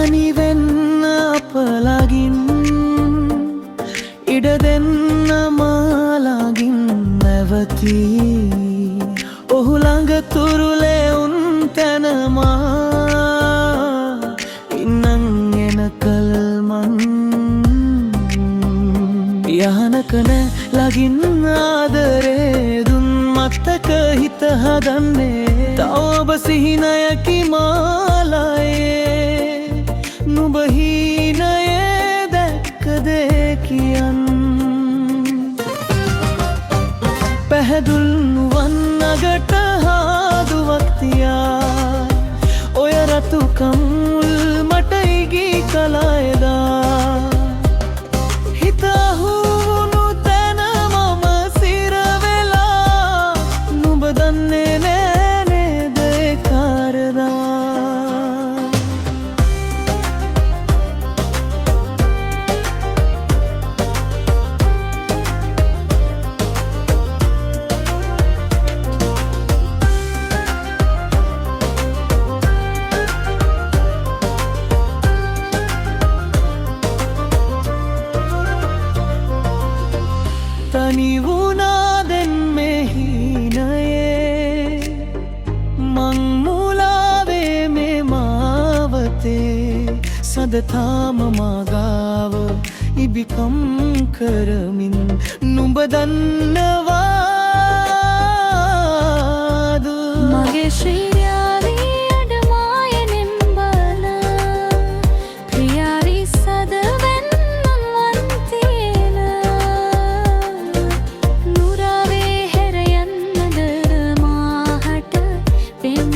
තනි වෙන්න අපලගින් ඉඩ දෙන්න මාලගින් නැවති ඔහු ළඟ තුරුලේ උන් තැනමා ඉන්නන් එනකල් මං යහනක නෑ ලගින් ආදරේ දුන් මත්තක හිත හදන්නේ තව ඔබ සිහිනයකි මාලයේ නුඹ හීනයේ දැක්ක දේ කියන් පැහැදුල් නුවන් අගට හාදුවක් තියා ඔය රතු කම්මුල් මට ඉගී කලා එදා හිත අහුවුණු තැන මම සිර වෙලා නුඹ දන්නේ නෑ නේද ඒ කාරණා තනි වුණා දැන් මේ හීනයේ මං මුලාවේ මේ මාවතේ සදතාම මාගාව ඉබිකම් කරමින් නුඹ දන්නවාද මගේ ශ්‍රීයාදී අඩමායනෙන් බලා ප්‍රියාරි සදවෙන් මන්වන්තින නුරාවේ හැර යන්නද මාහට පෙම්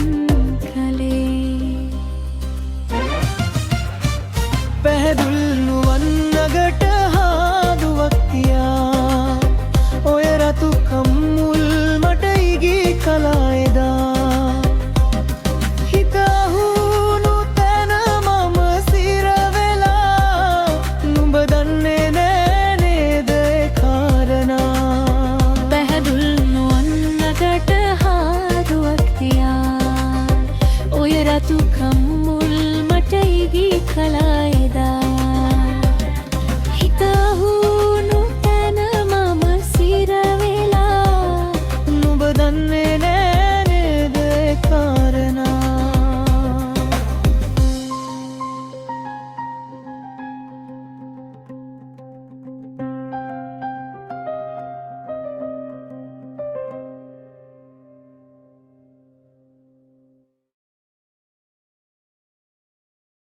කලේ පැහැදුල් නුවන් අගට හාදුවක් තියා ඔය රතු කම්මුල් මට ඉගී කලා එදා හිත අහුවුණු තැන මම සිර වෙලා නුඹ දන්නේ නෑ නේද ඒ කාරණා පැහැදුල් නුවන් අගට හාදුවක් තියා ඔය රතු කම්මුල් මට ඉගී කලා